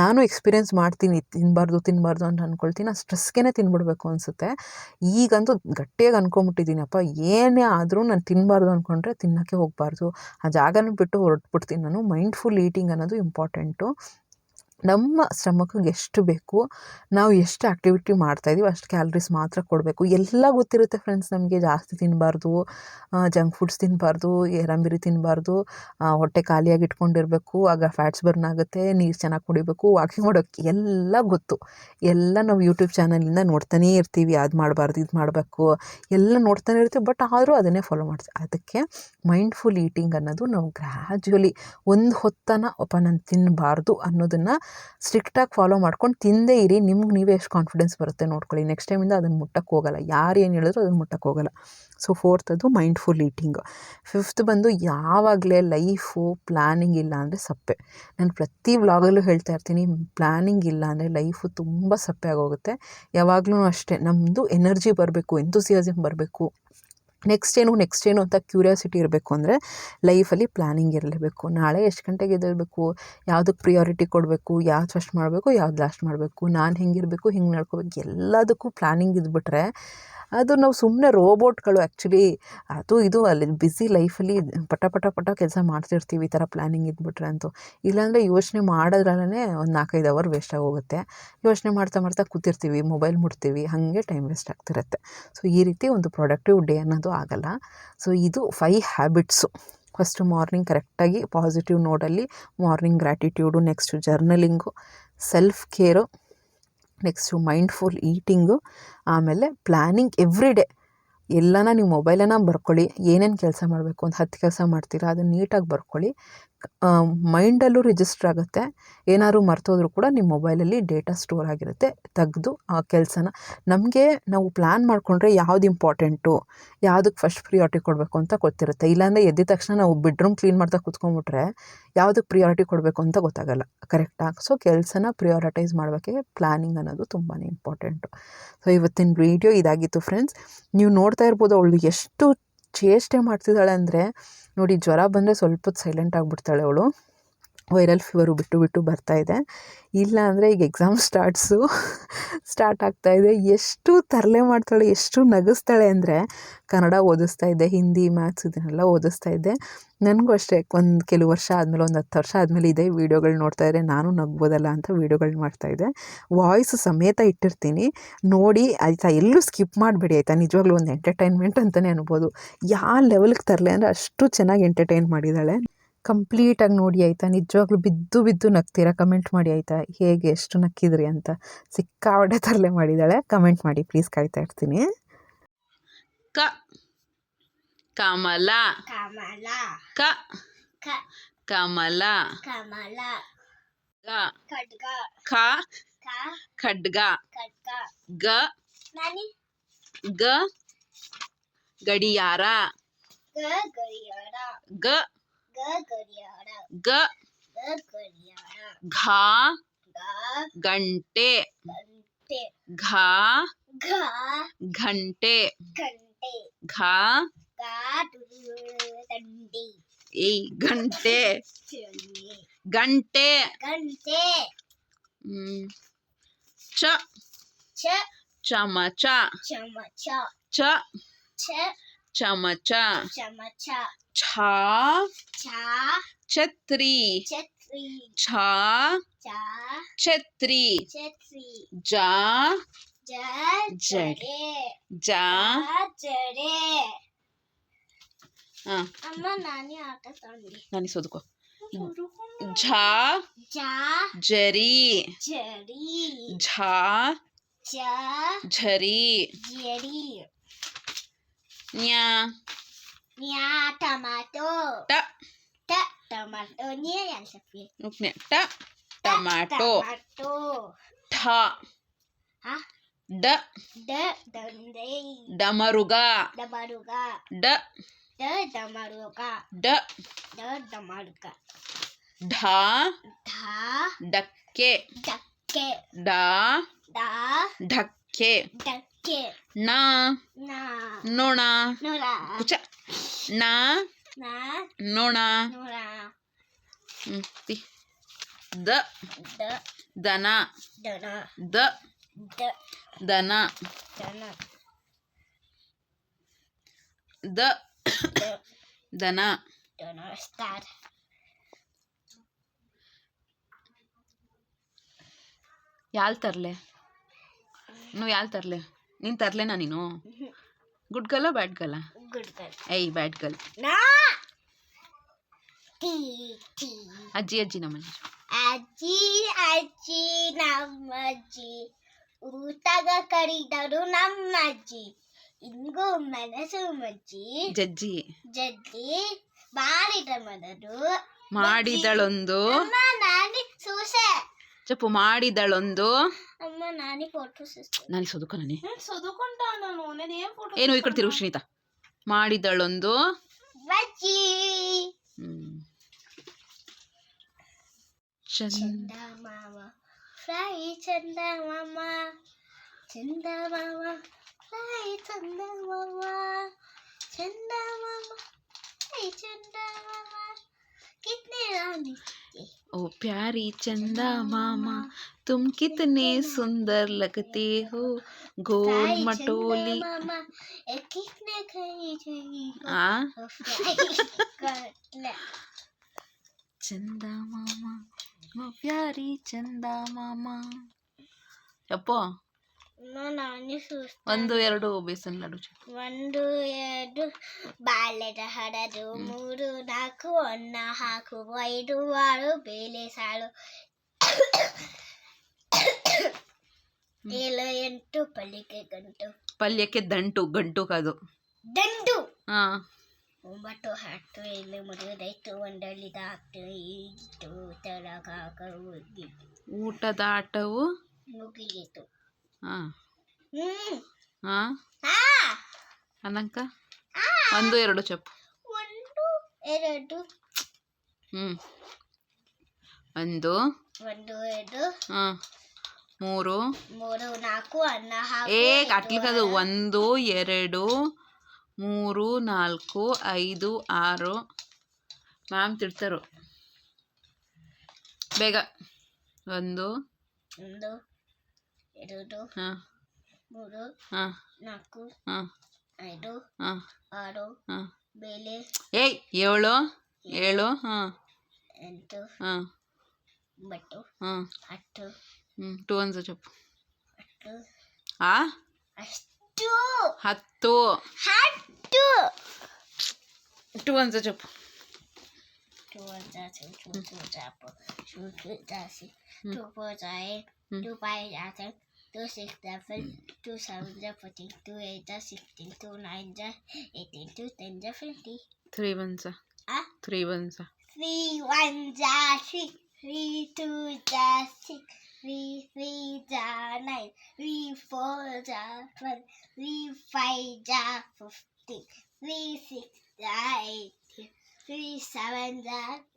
ನಾನು ಎಕ್ಸ್ಪೀರಿಯೆನ್ಸ್ ಮಾಡ್ತೀನಿ, ತಿನ್ನಬಾರ್ದು ಅಂತ ಅಂದ್ಕೊಳ್ತೀನಿ, ಆ ಸ್ಟ್ರೆಸ್ಗೆ ತಿನ್ಬಿಡ್ಬೇಕು ಅನಿಸುತ್ತೆ. ಈಗಂತೂ ಗಟ್ಟಿಯಾಗಿ ಅಂದ್ಕೊಂಬಿಟ್ಟಿದ್ದೀನಪ್ಪ, ಏನೇ ಆದರೂ ನಾನು ತಿನ್ನಬಾರ್ದು ಅಂದ್ಕೊಂಡ್ರೆ ತಿನ್ನೋಕ್ಕೆ ಹೋಗಬಾರ್ದು, ಆ ಜಾಗನ ಬಿಟ್ಟು ಹೊರಟ್ಬಿಡ್ತೀನಿ ನಾನು. ಮೈಂಡ್ಫುಲ್ ಈಟಿಂಗ್ ಅನ್ನೋದು ಇಂಪಾರ್ಟೆಂಟು. ನಮ್ಮ ಶ್ರಮಕ್ಕೆ ಎಷ್ಟು ಬೇಕು, ನಾವು ಎಷ್ಟು ಆ್ಯಕ್ಟಿವಿಟಿ ಮಾಡ್ತಾಯಿದ್ದೀವಿ ಅಷ್ಟು ಕ್ಯಾಲರೀಸ್ ಮಾತ್ರ ಕೊಡಬೇಕು. ಎಲ್ಲ ಗೊತ್ತಿರುತ್ತೆ ಫ್ರೆಂಡ್ಸ್, ನಮಗೆ ಜಾಸ್ತಿ ತಿನ್ನಬಾರ್ದು, ಜಂಕ್ ಫುಡ್ಸ್ ತಿನ್ನಬಾರ್ದು, ಎರಂಬಿರಿ ತಿನ್ನಬಾರ್ದು, ಹೊಟ್ಟೆ ಖಾಲಿಯಾಗಿ ಇಟ್ಕೊಂಡಿರಬೇಕು, ಆಗ ಫ್ಯಾಟ್ಸ್ ಬರ್ನ್ ಆಗುತ್ತೆ, ನೀರು ಚೆನ್ನಾಗಿ ಕುಡಿಬೇಕು, ವಾಕಿಂಗ್ ಮಾಡೋಕ್ಕೆ ಎಲ್ಲ ಗೊತ್ತು. ಎಲ್ಲ ನಾವು ಯೂಟ್ಯೂಬ್ ಚಾನಲಿಂದ ನೋಡ್ತಾನೇ ಇರ್ತೀವಿ, ಅದು ಮಾಡಬಾರ್ದು ಇದು ಮಾಡಬೇಕು ಎಲ್ಲ ನೋಡ್ತಾನೆ ಇರ್ತೀವಿ. ಬಟ್ ಆದರೂ ಅದನ್ನೇ ಫಾಲೋ ಮಾಡ್ತೀವಿ. ಅದಕ್ಕೆ ಮೈಂಡ್ಫುಲ್ ಈಟಿಂಗ್ ಅನ್ನೋದು ನಾವು ಗ್ರ್ಯಾಜುವಲಿ ಒಂದು ಹೊತ್ತನ ನಾನು ತಿನ್ನಬಾರ್ದು ಅನ್ನೋದನ್ನು ಸ್ಟ್ರಿಕ್ಟಾಗಿ ಫಾಲೋ ಮಾಡ್ಕೊಂಡು ತಿಂದೇ ಇರಿ. ನಿಮ್ಗೆ ನೀವೇ ಎಷ್ಟು ಕಾನ್ಫಿಡೆನ್ಸ್ ಬರುತ್ತೆ ನೋಡ್ಕೊಳ್ಳಿ. ನೆಕ್ಸ್ಟ್ ಟೈಮಿಂದ ಅದನ್ನು ಮುಟ್ಟಕ್ಕೆ ಹೋಗಲ್ಲ, ಯಾರು ಏನು ಹೇಳಿದ್ರು ಅದನ್ನು ಮುಟ್ಟಕ್ಕೆ ಹೋಗಲ್ಲ. ಸೊ 4th ಅದು ಮೈಂಡ್ಫುಲ್ ಈಟಿಂಗ್. 5th ಬಂದು ಯಾವಾಗಲೇ ಲೈಫು ಪ್ಲ್ಯಾನಿಂಗ್ ಇಲ್ಲ ಅಂದರೆ ಸಪ್ಪೆ. ನಾನು ಪ್ರತಿ ವ್ಲಾಗಲ್ಲೂ ಹೇಳ್ತಾ ಇರ್ತೀನಿ, ಪ್ಲ್ಯಾನಿಂಗ್ ಇಲ್ಲ ಅಂದರೆ ಲೈಫು ತುಂಬ ಸಪ್ಪೆ ಆಗೋಗುತ್ತೆ. ಯಾವಾಗಲೂ ಅಷ್ಟೇ, ನಮ್ಮದು ಎನರ್ಜಿ ಬರಬೇಕು, ಎಂಥೂಸಿಯಾಸಮ್ ಬರಬೇಕು, ನೆಕ್ಸ್ಟ್ ಏನು ಅಂತ ಕ್ಯೂರಿಯಾಸಿಟಿ ಇರಬೇಕು ಅಂದರೆ ಲೈಫಲ್ಲಿ ಪ್ಲ್ಯಾನಿಂಗ್ ಇರಲೇಬೇಕು. ನಾಳೆ ಎಷ್ಟು ಗಂಟೆಗೆ ಎದ್ದೇಳಬೇಕು, ಯಾವುದಕ್ಕೆ ಪ್ರಿಯಾರಿಟಿ ಕೊಡಬೇಕು, ಯಾವ್ದು ಫಸ್ಟ್ ಮಾಡಬೇಕು, ಯಾವ್ದು ಲಾಸ್ಟ್ ಮಾಡಬೇಕು, ನಾನು ಹೆಂಗಿರಬೇಕು, ಹಿಂಗೆ ನಡ್ಕೋಬೇಕು, ಎಲ್ಲದಕ್ಕೂ ಪ್ಲ್ಯಾನಿಂಗ್ ಇದ್ಬಿಟ್ರೆ ಅದು ನಾವು ಸುಮ್ಮನೆ ರೋಬೋಟ್ಗಳು. ಆ್ಯಕ್ಚುಲಿ ಅದು ಇದು ಅಲ್ಲಿ ಬ್ಯುಸಿ ಲೈಫಲ್ಲಿ ಪಟ ಕೆಲಸ ಮಾಡ್ತಿರ್ತೀವಿ, ಈ ಥರ ಪ್ಲ್ಯಾನಿಂಗ್ ಇದ್ಬಿಟ್ರೆ ಅಂತೂ. ಇಲ್ಲಾಂದರೆ ಯೋಚನೆ ಮಾಡೋದ್ರಲ್ಲೇ ಒಂದು 4-5 ಅವರ್ ವೇಸ್ಟ್ ಆಗೋಗುತ್ತೆ. ಯೋಚನೆ ಮಾಡ್ತಾ ಕೂತಿರ್ತೀವಿ, ಮೊಬೈಲ್ ಮುಟ್ತೀವಿ, ಹಾಗೆ ಟೈಮ್ ವೇಸ್ಟ್ ಆಗ್ತಿರುತ್ತೆ. ಸೊ ಈ ರೀತಿ ಒಂದು ಪ್ರೊಡಕ್ಟಿವ್ ಡೇ ಅನ್ನೋದು ಆಗಲ್ಲ. ಸೊ ಇದು 5 ಹ್ಯಾಬಿಟ್ಸು. ಫಸ್ಟು ಮಾರ್ನಿಂಗ್ ಕರೆಕ್ಟಾಗಿ ಪಾಸಿಟಿವ್ ನೋಡಲ್ಲಿ morning gratitude, next journaling, self care, next mindful eating, ಆಮೇಲೆ ಪ್ಲ್ಯಾನಿಂಗ್ ಎವ್ರಿ ಡೇ. ಎಲ್ಲನ ನೀವು ಮೊಬೈಲನ್ನು ಬರ್ಕೊಳ್ಳಿ, ಏನೇನು ಕೆಲಸ ಮಾಡಬೇಕು, ಒಂದು 10 ಕೆಲಸ ಮಾಡ್ತೀರಾ ಅದನ್ನು ನೀಟಾಗಿ ಬರ್ಕೊಳ್ಳಿ. ಮೈಂಡಲ್ಲೂ ರಿಜಿಸ್ಟರ್ ಆಗುತ್ತೆ. ಏನಾದ್ರು ಮರ್ತೋದ್ರೂ ಕೂಡ ನಿಮ್ಮ ಮೊಬೈಲಲ್ಲಿ ಡೇಟಾ ಸ್ಟೋರ್ ಆಗಿರುತ್ತೆ. ತೆಗೆದು ಆ ಕೆಲಸನ ನಾವು ಪ್ಲ್ಯಾನ್ ಮಾಡಿಕೊಂಡ್ರೆ ಯಾವ್ದು ಇಂಪಾರ್ಟೆಂಟು, ಯಾವುದಕ್ಕೆ ಫಸ್ಟ್ ಪ್ರಿಯಾರಿಟಿ ಕೊಡಬೇಕು ಅಂತ ಗೊತ್ತಿರುತ್ತೆ. ಇಲ್ಲಾಂದರೆ ಎದ್ದ ತಕ್ಷಣ ನಾವು ಬೆಡ್ರೂಮ್ ಕ್ಲೀನ್ ಮಾಡ್ತಾ ಕೂತ್ಕೊಂಡ್ಬಿಟ್ರೆ ಯಾವುದಕ್ಕೆ ಪ್ರಿಯಾರಿಟಿ ಕೊಡಬೇಕು ಅಂತ ಗೊತ್ತಾಗಲ್ಲ ಕರೆಕ್ಟಾಗಿ. ಸೊ ಕೆಲಸನ ಪ್ರಿಯಾರಿಟೈಸ್ ಮಾಡಬೇಕೆ ಪ್ಲ್ಯಾನಿಂಗ್ ಅನ್ನೋದು ತುಂಬಾ ಇಂಪಾರ್ಟೆಂಟು. ಸೊ ಇವತ್ತಿನ ವಿಡಿಯೋ ಇದಾಗಿತ್ತು ಫ್ರೆಂಡ್ಸ್. ನೀವು ನೋಡ್ತಾ ಇರ್ಬೋದು ಅವಳು ಎಷ್ಟು ಚೇಷ್ಟೆ ಮಾಡ್ತಿದ್ದಾಳೆ ಅಂದರೆ ನೋಡಿ, ಜ್ವರ ಬಂದರೆ ಸ್ವಲ್ಪ ಹೊತ್ತು ಸೈಲೆಂಟ್ ಆಗಿಬಿಡ್ತಾಳೆ ಅವಳು. ವೈರಲ್ ಫೀವರು ಬಿಟ್ಟು ಬರ್ತಾಯಿದೆ. ಇಲ್ಲ ಅಂದರೆ ಈಗ ಎಕ್ಸಾಮ್ ಸ್ಟಾರ್ಟ್ ಆಗ್ತಾಯಿದೆ. ಎಷ್ಟು ತರಲೆ ಮಾಡ್ತಾಳೆ, ಎಷ್ಟು ನಗಿಸ್ತಾಳೆ ಅಂದರೆ ಕನ್ನಡ ಓದಿಸ್ತಾ ಇದ್ದೆ, ಹಿಂದಿ, ಮ್ಯಾಥ್ಸ್ ಇದನ್ನೆಲ್ಲ ಓದಿಸ್ತಾ ಇದ್ದೆ. ನನಗೂ ಅಷ್ಟೇ ಕೆಲವು ವರ್ಷ ಆದಮೇಲೆ, ಒಂದು 10 ವರ್ಷ ಆದಮೇಲೆ ಇದೇ ವೀಡಿಯೋಗಳು ನೋಡ್ತಾ ಇದ್ದರೆ ನಾನು ನಗ್ಬೋದಲ್ಲ ಅಂತ ವೀಡಿಯೋಗಳು ಮಾಡ್ತಾಯಿದ್ದೆ. ವಾಯ್ಸ್ ಸಮೇತ ಇಟ್ಟಿರ್ತೀನಿ ನೋಡಿ ಆಯಿತಾ. ಎಲ್ಲೂ ಸ್ಕಿಪ್ ಮಾಡಬೇಡಿ ಆಯಿತಾ. ನಿಜವಾಗ್ಲೂ ಒಂದು ಎಂಟರ್ಟೈನ್ಮೆಂಟ್ ಅಂತಲೇ ಅನ್ಬೋದು. ಯಾವ ಲೆವೆಲ್ಗೆ ತರಲೆ ಅಂದರೆ ಅಷ್ಟು ಚೆನ್ನಾಗಿ ಎಂಟರ್ಟೈನ್ ಮಾಡಿದ್ದಾಳೆ. ಕಂಪ್ಲೀಟಾಗಿ ನೋಡಿ ಆಯಿತಾ. ನಿಜವಾಗ್ಲೂ ಬಿದ್ದು ನಗ್ತೀರಾ. ಕಮೆಂಟ್ ಮಾಡಿ ಆಯಿತಾ, ಹೇಗೆ ಎಷ್ಟು ನಕ್ಕಿದ್ರಿ ಅಂತ. ಸಿಕ್ಕಾಪಟ್ಟೆ ತರಲೆ ಮಾಡಿದ್ದಾಳೆ. ಕಮೆಂಟ್ ಮಾಡಿ ಪ್ಲೀಸ್, ಕಾಯ್ತಾ ಇರ್ತೀನಿ. ಕಮಲ ಕ ಕಮಲ ಖ ಖಡ್ಗ ಗ ಗಡಿಯಾರ ಗ ಘ ಗಂಟೆ ಘ ಘಂಟೆ ಘ ಗಂಟೆ ಗಂಟೆ ಚ ಚಮಚ ಚ ಚಮಚ ಛ ಛತ್ರಿ ಛ ಛತ್ರಿ ಜ ಜಡೆ ಜ ನಾನು ಸೋದ್ಕೋ. ಝ ಜರಿ ಝ ಝರಿ ನ್ಯಾ ಟಮಾಟೋ ಟಮಾಟೋ ಟಮಾಟೋ ಠ ಡ ಡಮರುಗ ಡ ಢ ಡಕ್ಕೆ ಡ ಢಕ್ಕೆ ನ ನೊಣ ಕುಚ ನ ನೊಣ ದ ದನ ದ ದನ ದ ದನ ಯಾಲ್ ತರಲೆ ಯಾಲ್ ತರಲೆ ನೀನು ತರಲೆನಾ ನೀನು ಗುಡ್ ಗರ್ಲ ಬ್ಯಾಡ್ ಗರ್ಲ ಏಯ್ ಬ್ಯಾಡ್ ಗರ್ಲ್ ಅಜ್ಜಿ ನಮ್ಮಜ್ಜಿ ಅಜ್ಜಿ ನಮ್ಮಜ್ಜಿ ಊಟಗ ಕರಿದರು ನಮ್ಮಜ್ಜಿ ಇಂಗು ಮನಸ್ಸು ಮಜ್ಜಿ ಜಜ್ಜಿ ಮಾಡಿದಳೊಂದು ಅಮ್ಮ ನಾನಿ ಸೂಸೆ ಚಪ್ಪು ಮಾಡಿದಳೊಂದು ಅಮ್ಮ ನಾನಿ ಫೋಟೋ ನಾನು ಸೋದುಕ ನಾನೇ ಸೋದುಕೊಂಡ ನಾನು ಏನ್ ಫೋಟೋ ಏನು ಈ ಕಡೆ ತಿರುಗು ಶ್ರೀನಿತಾ ಮಾಡಿದಳೊಂದು ಬಜ್ಜಿ ಚಂದ ಮಾವ ಫ್ರೈ ಚಂದ ಮಾಮ ಫ್ರೈ ಚಂದ ಮಾಮ ಫ್ರೈ ಚಂದ ಮಾಮ कितने रानी ओ प्यारी चंदा मामा तुम कितने सुंदर लगते हो गोल मटोली मामा कितने खाई जाएगी आ कर चंदा मामा ओ प्यारी चंदा मामा ಅಪ್ಪೋ ನಾನೇ ಒಂದು ಎರಡು ಬೇಸನ್ ಲಾಡು 1 2 ಬಾಳೆದ ಹಡದು 3 4 ಅನ್ನ ಹಾಕು 5 6 ಬೇಳೆ ಸಾಳು 7 8 ಪಲ್ಯಕ್ಕೆ ಗಂಟು ಕಾದು ದಂಡು 9 10 11 ಮುಗಿದೈತು ಒಂದಲ್ಲಿದ 10 ತರಕಾಕ ಊಟದ ಆಟವು ಮುಗಿಯಿತು ಅನಂಕ 1 2 ಚಪ್ಪು 1 2 1 2 3 4 ಅನ್ನ ಹಾಕು ಕಟ್ಲಿಕ್ಕದು 1 2 3 4 5 6 ಮ್ಯಾಮ್ ತಿಳ್ತಾರು ಬೇಗ 1 2 3 4 5 6 ಬೇಳೆ 7 7 8 9 10 2 1 ಚಪ್ಪು 10 2 1 ಚಪ್ಪು 2 4 8 2 5 2 6 7 2 7 14 2 8 16 2 9 18 2 10 20 3 1 3 1 3 1 3 3 2 6 3 3 9 3 4 12 3 5 15 3 6 18 3 7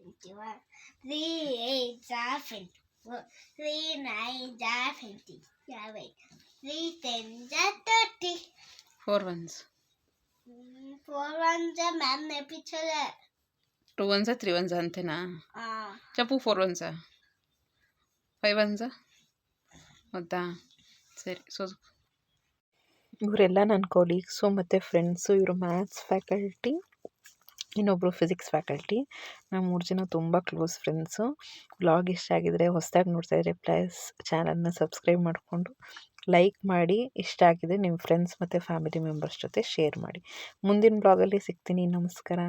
21 3 8 24 3 9 20 3 10 30 4 1 4 1 ಮ್ಯಾಮ್ ನೆಪಿಸಲ್ಲ 2 1 3 1 ಅಂತೇನಾ ಚಪ್ಪು 4 1 5 1 ಹೌದಾ ಸರಿ ಸೋದು ಇವರೆಲ್ಲ ನನ್ನ ಕೊಲೀಗ್ಸು ಮತ್ತು ಫ್ರೆಂಡ್ಸು. ಇವರು ಮ್ಯಾಥ್ಸ್ ಫ್ಯಾಕಲ್ಟಿ, ಇನ್ನೊಬ್ಬರು ಫಿಸಿಕ್ಸ್ ಫ್ಯಾಕಲ್ಟಿ. ನಾವು 3 ಜನ ತುಂಬ ಕ್ಲೋಸ್ ಫ್ರೆಂಡ್ಸು. ವ್ಲಾಗ್ ಇಷ್ಟ ಆಗಿದರೆ, ಹೊಸದಾಗಿ ನೋಡ್ತಾಯಿದ್ರೆ ಪ್ಲೀಸ್ ಚಾನಲ್ನ ಸಬ್ಸ್ಕ್ರೈಬ್ ಮಾಡಿಕೊಂಡು ಲೈಕ್ ಮಾಡಿ. ಇಷ್ಟ ಆಗಿದರೆ ನಿಮ್ಮ ಫ್ರೆಂಡ್ಸ್ ಮತ್ತು ಫ್ಯಾಮಿಲಿ ಮೆಂಬರ್ಸ್ ಜೊತೆ ಶೇರ್ ಮಾಡಿ. ಮುಂದಿನ ಬ್ಲಾಗಲ್ಲಿ ಸಿಗ್ತೀನಿ. ನಮಸ್ಕಾರ.